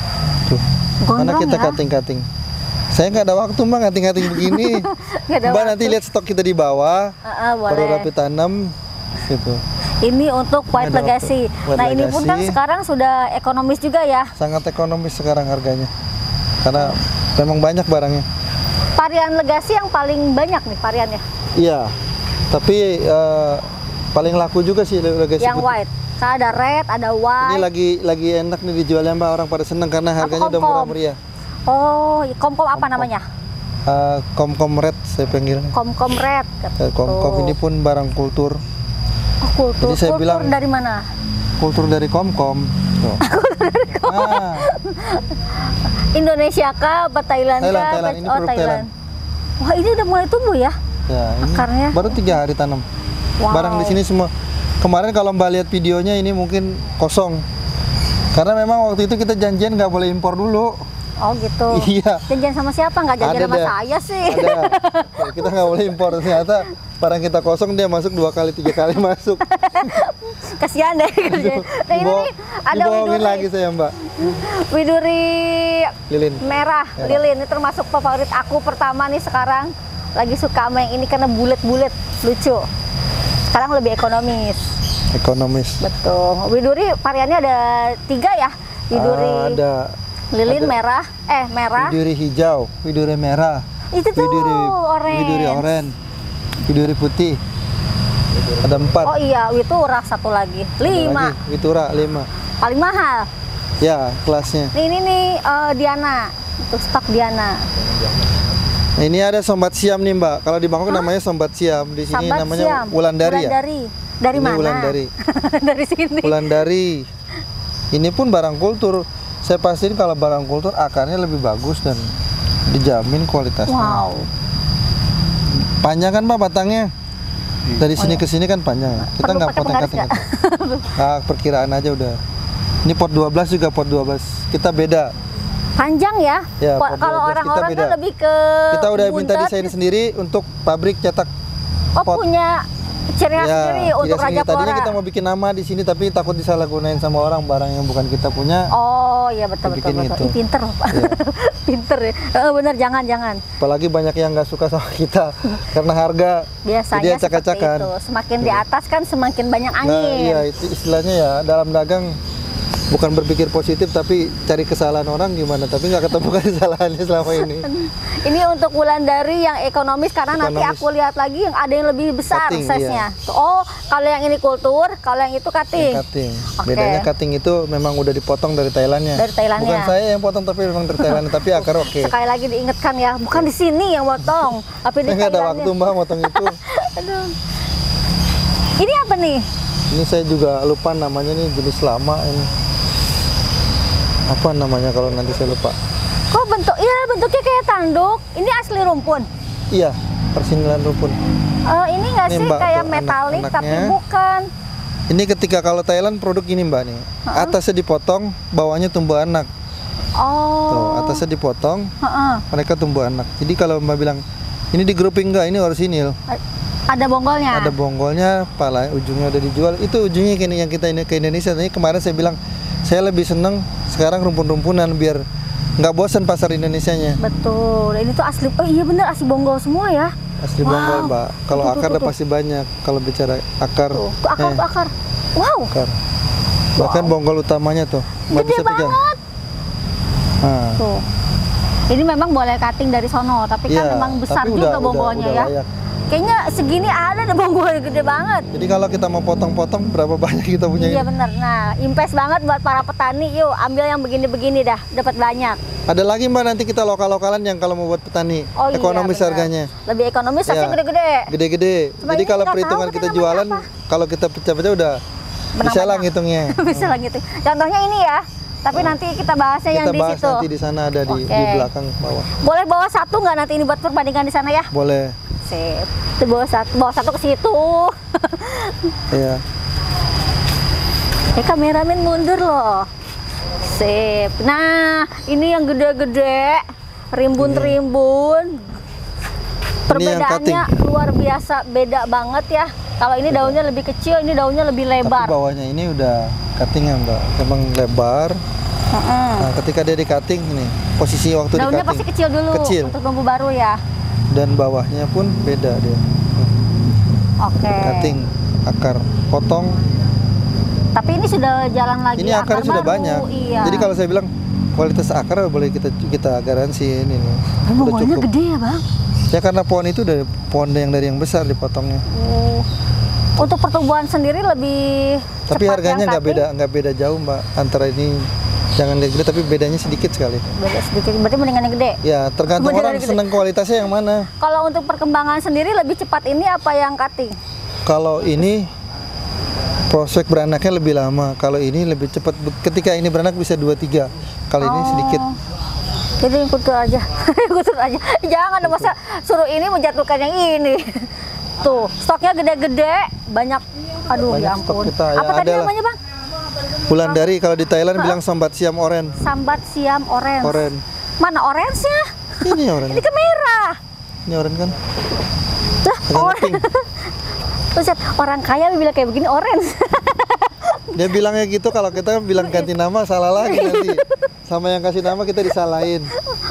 Tuh. Mana Gondrong kita ya? cutting-cutting. Saya nggak ada waktu, Mbak, cutting-cutting begini. Nggak ada Mbak waktu. nanti lihat stok kita di bawah. Baru Boleh. rapi tanam gitu. Ini untuk white Ada legacy. waktu. White Nah, ini pun kan legacy. sekarang sudah ekonomis juga ya. Sangat ekonomis sekarang harganya. Karena memang banyak barangnya. Varian legacy yang paling banyak nih variannya. Iya. Tapi paling laku juga sih legasi Yang putih. white. Kan ada red, ada Ini white. lagi enak nih dijualnya, Mbak, orang pada seneng karena harganya udah kom-kom? murah meriah. Oh, kom-kom apa namanya? Kom-kom red saya panggilnya. Kom-kom red. Kom-kom ini pun barang kultur. Oh, kultur. Jadi saya Kultur bilang- dari mana? Kultur dari Kom-kom. Tuh. Nah, Indonesia kah? Apa Thailand kah? Thailand. Ini Oh, produk Thailand. Wah, ini udah mulai tumbuh ya? ya, ini Akarnya? baru 3 hari tanam. Wow. Barang di sini semua. Kemarin kalau Mbak lihat videonya ini mungkin kosong. Karena memang waktu itu kita janjian nggak boleh impor dulu. Oh gitu. Iya. Janjian sama siapa? Nggak janjian Ada sama deh. saya sih. Ada. Kita nggak boleh impor, ternyata barang kita kosong, dia masuk 2 kali 3 kali masuk. Kasihan deh. Nah, ini nih ada Dibohongin widuri. lagi saya, Mbak. Widuri Lilin. merah, lilin. Ini termasuk favorit aku pertama nih sekarang. Lagi suka sama yang ini karena bulat-bulat, lucu. Sekarang lebih ekonomis. Ekonomis. Betul. Widuri variannya ada 3 ya. Widuri Ada lilin ada. merah, merah. widuri hijau, widuri merah, Itu tuh orange. widuri oranye, widuri putih. Ada 4. Oh iya, witura satu lagi. 5. Witura 5. Paling mahal. Ya, kelasnya. Nih, ini nih Diana. Untuk stok Diana. Nah, ini ada sombat siam nih, Mbak. Kalau di Bangkok namanya sombat siam, di sini Sambat namanya siam. wulandari ya. Dari Ini mana? wulandari. Dari sini. Wulandari. Ini pun barang kultur. Saya pastiin kalau barang kultur akarnya lebih bagus dan dijamin kualitasnya. Wow. Panjang kan, Mbak, batangnya? Dari sini ke sini kan panjang. Kita Perlu nggak pakai penggaris potong-potong. Nah, perkiraan aja udah. Ini pot 12 juga pot 12. Kita beda. Panjang ya? Ya, Kalau pot 12 orang-orang kita kan beda. lebih ke Kita udah minta buntet. desain sendiri untuk pabrik cetak Oh, pot. punya ciri khas sendiri untuk ciri Raja sendiri. Tadinya Flora. kita mau bikin nama di sini tapi takut disalahgunain sama orang, barang yang bukan kita punya. Oh iya betul Bikin betul. itu. Ih, pinter loh, Pak. Iya. Pinter ya. Bener jangan. Apalagi banyak yang nggak suka sama kita karena harga. Biasanya Jadi seperti acak-acakan. itu. Semakin di atas kan semakin banyak Nah, angin. iya itu istilahnya ya dalam dagang bukan berpikir positif tapi cari kesalahan orang gimana, tapi nggak ketemu kesalahannya selama ini. Ini untuk Wulandari yang ekonomis, karena nanti Ekonomis. aku lihat lagi yang ada yang lebih besar Cutting, size-nya. iya. Oh, kalau yang ini kultur, kalau yang itu cutting. Cutting. Oke. Bedanya cutting itu memang udah dipotong dari Thailandnya. Dari Thailandnya. Bukan saya yang potong tapi memang dari Thailand, tapi akar oke. Sekali lagi diingatkan ya, bukan di sini yang potong, tapi di Saya nggak ada Thailandnya. waktu Mbak motong itu. Aduh. Ini apa nih? Ini saya juga lupa namanya, nih jenis lama ini. Apa namanya kalau nanti saya lupa. Kok bentuknya kayak tanduk. Ini asli rumpun. Iya, persinilan rumpun. Ini nggak Ini, sih Mbak, kayak tuh metalik tapi anak-anaknya. bukan. Ini ketika kalau Thailand produk ini Mbak nih. Atasnya dipotong, bawahnya tumbuh anak. Tuh, Oh. atasnya dipotong, Heeh. mereka tumbuh anak. Jadi kalau Mbak bilang ini di grouping enggak, ini orisinil. Ada bonggolnya. Ada bonggolnya, pala ujungnya udah dijual. Itu ujungnya kini yang kita ini ke Indonesia. Tadi kemarin saya bilang saya lebih seneng sekarang rumpun-rumpunan biar nggak bosan pasar Indonesianya. Betul. Ini tuh asli. Oh iya bener, asli bonggol semua ya. Asli Wow. bonggol Mbak. Kalau Tuh, akar tuh, udah pasti banyak. Kalau bicara akar, Tuh akar, tuh akar. Wow. akar. Bahkan bonggol utamanya tuh, Mbak Gede bisa pegang. banget. Nah, Tuh. Ini memang boleh cutting dari sono, tapi kan iya, memang besar tapi juga bonggolnya udah ya. layak. Kayaknya segini ada bonggol gede banget. Jadi kalau kita mau potong-potong berapa banyak kita punya Iya ini? bener. Nah, impress banget buat para petani. Yuk, ambil yang begini-begini dah, dapat banyak. Ada lagi Mbak nanti kita lokal-lokalan yang kalau mau buat petani, Oh iya, ekonomis bener. harganya. Lebih ekonomis, tapi Iya. gede-gede. Gede-gede. Cuma Jadi ini kalau nggak perhitungan tahu kita namanya jualan, apa. kalau kita pecah-pecah udah Menang bisa lah banyak. ngitungnya. Bisa lah gitu. Contohnya ini ya. Tapi nanti kita bahasnya yang Kita di bahas situ. nanti di sana ada di Oke. belakang bawah. Boleh bawa satu nggak nanti ini buat perbandingan di sana ya? Boleh. Sip. Itu bawa satu ke situ. Iya. Kameramen mundur loh. Sip. Nah, ini yang gede-gede, rimbun-rimbun. Perbedaannya luar biasa, beda banget ya. Kalau ini daunnya lebih kecil, ini daunnya lebih Tapi lebar. bawahnya ini udah cuttingan Mbak. Emang lebar. Heeh. Nah, ketika dia di cutting nih, posisi waktu di Daunnya pasti cutting kecil dulu Kecil. untuk tumbuh baru ya. dan bawahnya pun beda dia. Oke. Cutting, akar, potong. Tapi ini sudah jalan lagi. Ini akarnya sudah baru. banyak. Iya. Jadi kalau saya bilang kualitas akar boleh kita garansi ini nih. Udah bonggolnya cukup. gede ya bang. Ya karena pohon itu dari pohon dari yang besar dipotongnya. Oh. Untuk pertumbuhan sendiri lebih Tapi cepat harganya yang cutting? nggak beda jauh Mbak antara ini. Jangan gede tapi bedanya sedikit sekali. Beda sedikit, berarti mendingan yang gede. Ya tergantung Beneran orang gede. senang kualitasnya yang mana. Kalau untuk perkembangan sendiri lebih cepat ini apa yang cutting? Kalau ini prospek beranaknya lebih lama. Kalau ini lebih cepat. Ketika ini beranak bisa 2-3. Kalau ini sedikit. Jadi yang kutur aja, kutur aja. Jangan masa suruh ini menjatuhkan yang ini. Tuh, stoknya gede-gede, banyak. Aduh, Banyak ya stok ampun. kita, ya Apa tadi adalah. namanya bang? Wulandari kalau di Thailand bilang sambat siam oren. Sambat siam orange. Oren. Mana orange-nya? Ini oren. Ini kan merah. Ini oren kan? Lah, Agak orange. pink. Buset, orang kaya bilang kayak begini orange. Dia bilangnya gitu, kalau kita bilang ganti nama salah lagi nanti. Sama yang kasih nama kita disalahin.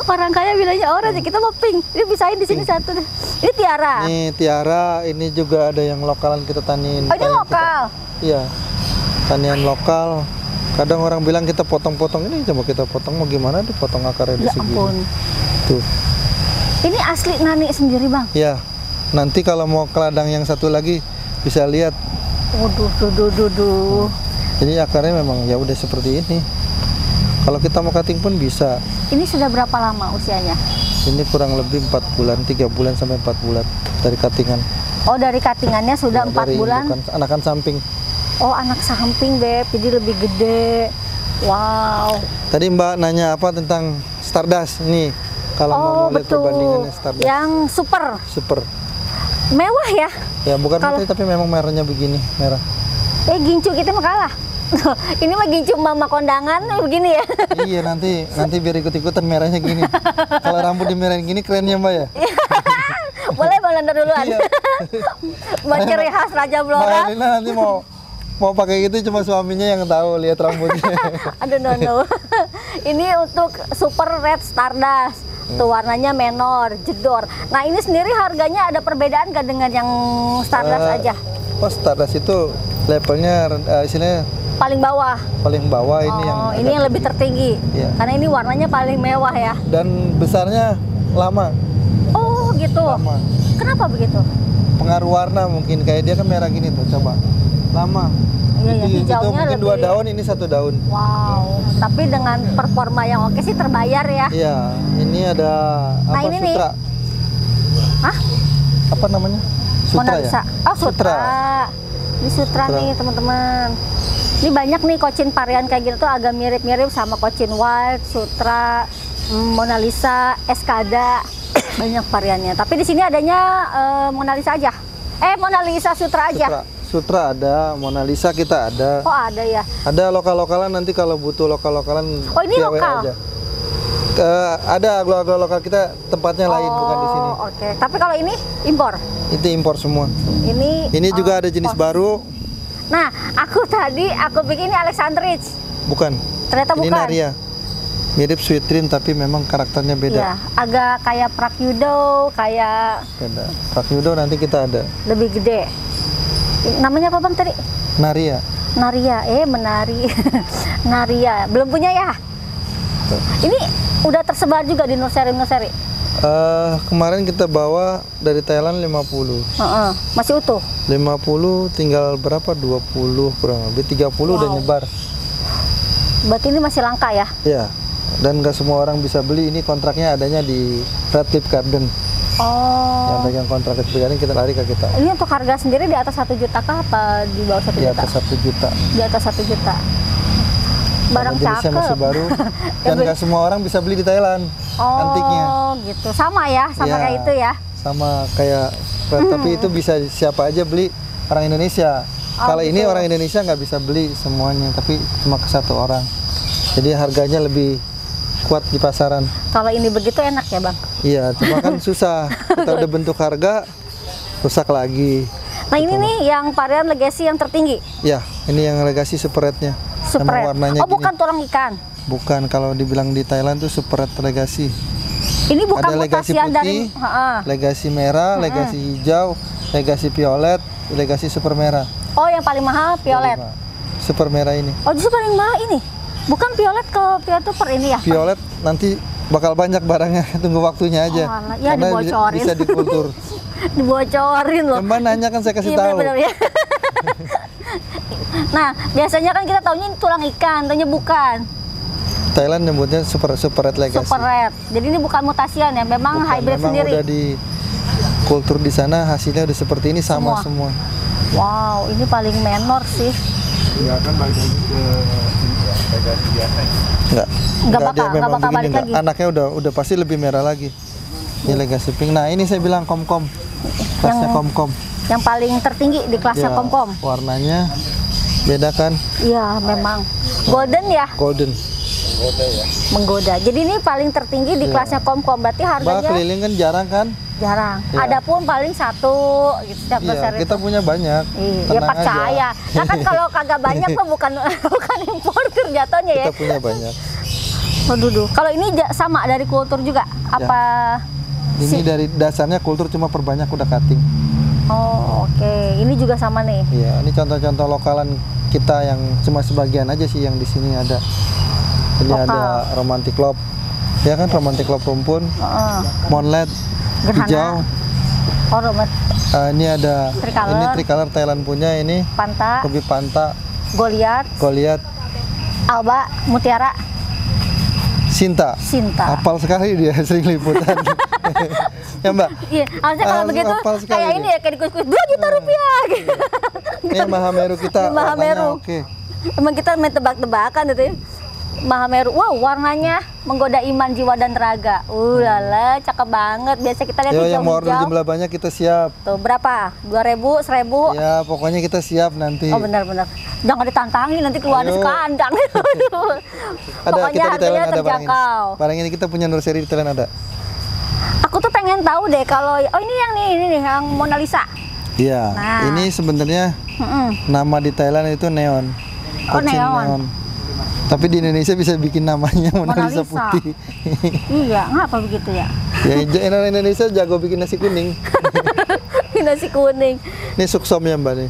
Orang kaya bilangnya orange, kita mau pink. Ini bisain di sini satu deh. Ini tiara. Nih tiara, ini juga ada yang lokalan kita taniin. Oh, ini lokal. Iya, tanian lokal. Kadang orang bilang kita potong-potong, ini coba kita potong, mau gimana dipotong akarnya di Ya segini. ampun. Tuh, Ini asli Nani sendiri bang. ya. Nanti kalau mau ke ladang yang satu lagi bisa lihat. Waduh, duh. Jadi akarnya memang ya udah seperti ini. Kalau kita mau cutting pun bisa. Ini sudah berapa lama usianya? Ini kurang lebih 4 bulan, 3 bulan sampai 4 bulan dari cuttingan. Oh, dari cuttingannya sudah 4 Dari bulan. bukan anakan samping. Oh, anak samping, Beb. Jadi lebih gede. Wow. Tadi Mbak nanya apa tentang Stardust nih? Kalau mau Oh, lihat betul. perbandingannya Stardust. Yang super. Super. Mewah ya. Ya bukan Kalau- putih tapi memang merahnya begini, merah. Gincu kita mah kalah. Ini mah gincu mama kondangan begini ya. Iya nanti biar ikut-ikutan merahnya gini. Kalau rambut dimerahin gini kerennya Mbak ya. Boleh Bang Landa duluan. Iya. Buat ciri khas Raja Mbak Blora. Elina nanti mau pakai gitu cuma suaminya yang tahu lihat rambutnya. Aduh no. Ini untuk Super Red Stardust. Tuh warnanya menor, jedor. Nah ini sendiri harganya ada perbedaan gak dengan yang Stardust aja? Oh Stardust itu levelnya istilahnya paling bawah. Paling bawah ini yang ini yang lebih tertinggi. Iya. Karena ini warnanya paling mewah ya. Dan besarnya lama. Oh gitu. Lama. Kenapa begitu? Pengaruh warna mungkin, kayak dia kan merah gini tuh, coba. Lama. Iya, ya, Itu hijaunya mungkin lebih. 2 daun, ini 1 daun. Wow. Tapi dengan performa yang oke sih terbayar ya. Iya, ini ada Nah, apa, ini sutra. Hah? Apa namanya? Mona Sutra Lisa. ya? Oh, sutra. Ini sutra nih, teman-teman. Ini banyak nih Cochin varian kayak gitu tuh agak mirip-mirip sama Cochin White, Sutra, Mona Lisa, Escada. Banyak variannya. Tapi di sini adanya Mona Lisa aja. Mona Lisa Sutra aja. Sutra ada, Mona Lisa kita ada. Oh, ada ya. Ada lokal-lokalan, nanti kalau butuh lokal-lokalan. Oh, ini via WA lokal? aja. Ada aglo-aglo lokal kita, tempatnya lain, bukan di sini. Oke. Tapi kalau ini impor. Itu impor semua. Ini juga ada jenis baru. Nah, aku pikir ini Alexandrich. Bukan. Ternyata Ini bukan. Naria. Mirip Sweet Dream tapi memang karakternya beda. Iya, agak kayak Prakyudo, kayak Beda. Prakyudo nanti kita ada. lebih gede. Namanya apa Bang tadi? Naria. Naria, menari. Naria, belum punya ya? Tuh. Ini udah tersebar juga di nursery. Kemarin kita bawa dari Thailand 50. Masih utuh? 50 tinggal berapa? 20 kurang lebih. 30 udah nyebar. Berarti ini masih langka ya? Ya. Dan nggak semua orang bisa beli. Ini kontraknya adanya di Red Lip Garden. Yang pegang kontrak Red Lip kita lari ke kita. Ini untuk harga sendiri di atas 1 juta kah apa di bawah 1 juta? Di atas 1 juta. Di atas 1 juta. Barang jenisnya cakep. masih baru. Dan nggak semua orang bisa beli di Thailand. Antiknya. Oh gitu. Sama ya, sama kayak itu ya? Sama kayak tapi itu bisa siapa aja beli, orang Indonesia. Kalau ini gitu. orang Indonesia nggak bisa beli semuanya, tapi cuma ke 1 orang. Jadi harganya lebih kuat di pasaran. Kalau ini begitu enak ya Bang? Iya, cuma kan susah. Kita udah bentuk harga, rusak lagi. Nah ini nih yang varian legacy yang tertinggi? Ya, ini yang legacy super red-nya. Super red. Warnanya bukan tulang ikan? Bukan, kalau dibilang di Thailand tuh super red legacy. Ini bukan ada legacy mutasian putih, dari... legacy merah, legacy hijau, legacy violet, legacy super merah. Oh yang paling mahal violet? Super merah ini. Oh justru paling mahal ini? Bukan violet ke violet super ini ya? Violet nanti bakal banyak barangnya, tunggu waktunya aja. Ya karena dibocorin. bisa dikultur. Dibocorin loh. Mbak nanya kan saya kasih tahu. Bener, ya. Nah biasanya kan kita taunya ini tulang ikan, taunya bukan. Thailand nyebutnya super red legacy. Super red. Jadi ini bukan mutasian ya, memang hybrid memang sendiri. Udah di kultur di sana hasilnya udah seperti ini sama semua. Wow, ini paling menor sih. Iya kan balik lagi ke legacy biasa. Enggak bakal balik lagi. Anaknya udah pasti lebih merah lagi. Ini legacy pink. Nah, ini saya bilang komkom. Kelasnya komkom. Yang paling tertinggi di kelasnya komkom. Warnanya beda kan? Iya, memang. Golden ya? Golden. Menggoda. Jadi ini paling tertinggi di kelasnya komkom. Berarti harganya keliling kan jarang kan? Jarang. Ya. Adapun paling 1 gitu setiap besar itu. Kita punya banyak. Iya, percaya. Nah kan kalau kagak banyak mah bukan importer jatuhnya ya. Kita punya banyak. Waduh. Kalau ini sama dari kultur juga apa? Ini dari dasarnya kultur cuma perbanyak udah cutting. Oh, oke. Ini juga sama nih. Iya, ini contoh-contoh lokalan kita yang cuma sebagian aja sih yang di sini ada. Ini ada romantic love. Ya kan romantic love rumpun. Moonlight hijau. Oh, ini ada Tricolor. Ini tricolor Thailand punya ini. Panta. Kopi Panta. Goliath. Alba, Mutiara. Sinta. Hafal sekali dia, sering liputan. Ya Mbak? Iya, harusnya kalau begitu kayak ini ya, kayak dikuis-kuis 2 juta rupiah gitu. Ini Mahameru kita. Mahameru. Oke. Emang kita main tebak-tebakan gitu ya. Mahameru, wow warnanya menggoda iman, jiwa dan raga. Lala, cakep banget. Biasa kita lihat hijau-hijau. Yang mau order jumlah banyak kita siap. Tuh berapa? 2.000, 1.000? Ya pokoknya kita siap nanti. Oh benar-benar. Jangan ditantangin nanti keluar sekandang. Pokoknya harganya terjangkau. Barang ini kita punya nursery di Thailand ada. Aku tuh pengen tahu deh kalau ini yang Mona Lisa. Iya. Nah. Ini sebenarnya nama di Thailand itu neon. Neon. Tapi di Indonesia bisa bikin namanya Mona Lisa putih. Iya, ngapa begitu ya? Ya Indonesia jago bikin nasi kuning. Nasi kuning. Ini suksomnya Mbak nih.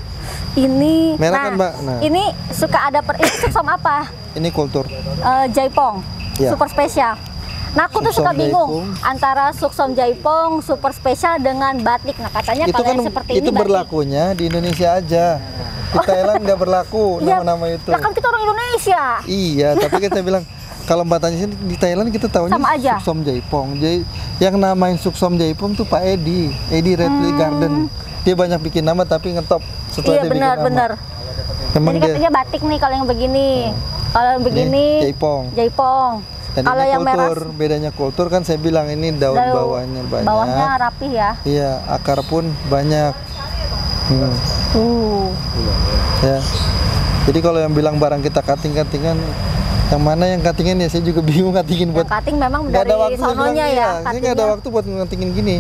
Ini Merah kan, Mbak? Nah. Ini suka ada ini suksom apa? Ini kultur. Jaipong. Ya. Super spesial. Nah, aku tuh suka Suksom bingung Jaipong. antara suksom Jaipong super spesial dengan batik. Nah, katanya Itu kalau kan yang seperti itu ini batik. berlakunya di Indonesia aja. Di Thailand nggak berlaku Iya. nama-nama itu. Lah kan kita orang Indonesia. Iya, tapi kita bilang kalau Mbak tanya sini di Thailand kita tahunya Sama aja. Suksom Jaipong. Yang namain Suksom Jaipong tuh Pak Edi Redley Garden. Dia banyak bikin nama tapi ngetop setelah Iya, dia bikin nama. benar. Memang Jadi dia katanya batik nih kalau yang begini. Kalau yang begini Jaipong. Jaipong. Dan Kalau ini yang merah kultur, bedanya kultur kan saya bilang ini daun bawahnya banyak. bawahnya rapih ya. Iya, akar pun banyak. Ya. Jadi kalau yang bilang barang kita cutting-cuttingan, yang mana yang cuttingan ya saya juga bingung cuttingin buat. Yang cutting memang Nggak dari waktu, saya sononya bilang, ya. iya, saya nggak ada waktu buat ngetingin gini.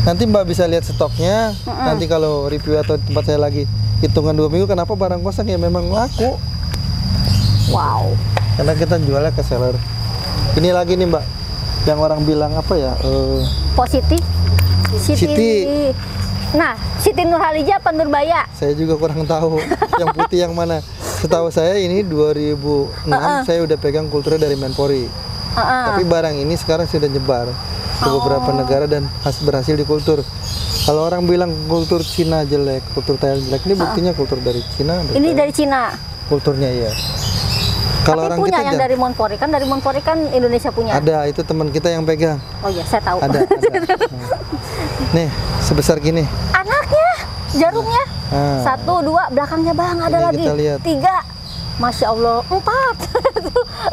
Nanti Mbak bisa lihat stoknya. Nanti kalau review atau tempat saya lagi hitungan 2 minggu, kenapa barang kosong ya memang laku. Wow. Karena kita jualnya ke seller. Ini lagi nih Mbak, yang orang bilang apa ya? Positif. Siti. Nah, Siti Nurhaliza apa Nurbaya? Saya juga kurang tahu yang putih yang mana. Setahu saya ini 2006 saya udah pegang kulturnya dari Menpori. Tapi barang ini sekarang sudah nyebar ke beberapa negara dan berhasil di kultur. Kalau orang bilang kultur Cina jelek, kultur Thailand jelek, ini buktinya kultur dari Cina. Ini dari Cina. Kulturnya iya. Kalau Tapi orang punya kita yang dari Monpori kan, dari Monpori kan Indonesia punya. ada, itu teman kita yang pegang. Oh iya, saya tahu. Ada. Nih, sebesar gini. Anaknya, jarumnya. Nah. 1, 2, belakangnya bang ada Ini lagi. kita lihat. 3. Masya Allah, 4.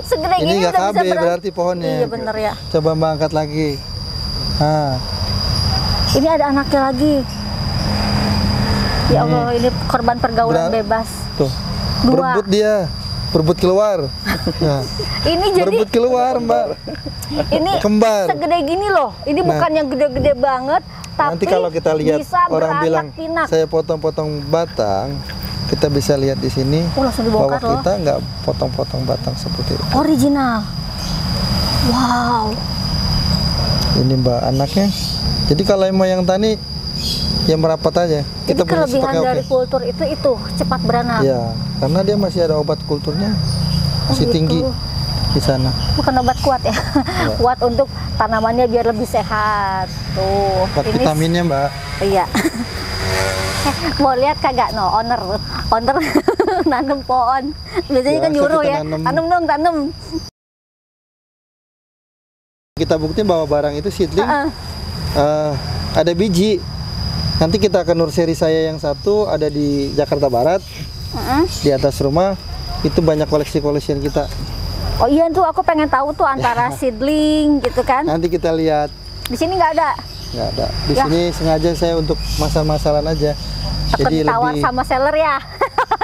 Segede Ini gini nggak udah bisa KB berarti pohonnya. Iya bener ya. Coba Mbak angkat lagi. Nah, Ini ada anaknya lagi. Ya Allah, ini korban pergaulan bebas. tuh. 2. Berebut dia. Berebut keluar. Nah, Ini jadi berebut keluar, Mbak. ini Kembar. segede gini loh. Ini bukan yang gede-gede banget, tapi Nanti kalau kita lihat bisa orang bilang beranak-pinak. saya potong-potong batang, kita bisa lihat di sini Langsung bahwa dibongkar loh. kita nggak potong-potong batang seperti itu. Original. Wow. Ini Mbak anaknya. Jadi kalau mau yang tani ya merapat aja. Jadi Kita punya kelebihan stoknya dari oke. kultur itu cepat beranak. Ya, karena dia masih ada obat kulturnya masih gitu. tinggi di sana. Bukan obat kuat ya. Kuat untuk tanamannya biar lebih sehat. Tuh. Obat vitaminnya Mbak. Iya. Mau lihat kagak no owner nanam pohon. Biasanya kan Biasa nyuruh kita ya. nanam. Tanam dong, tanam. Kita buktiin bahwa barang itu seedling ada biji. Nanti kita ke nursery saya yang satu ada di Jakarta Barat, di atas rumah. Itu banyak koleksi-koleksian kita. Oh iya tuh aku pengen tahu tuh antara seedling gitu kan. Nanti kita lihat. Di sini nggak ada. Nggak ada. Di Ya. sini sengaja saya untuk masal-masalan aja. Takut Jadi ditawar lebih sama seller ya.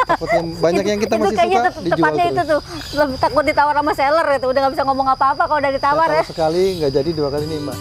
takutnya banyak yang kita Itu masih kayaknya suka dijual tepatnya terus. itu tuh lebih takut ditawar sama seller itu udah nggak bisa ngomong apa-apa kalau udah ditawar Tahu ya. sekali nggak jadi 2 kali nih Mbak.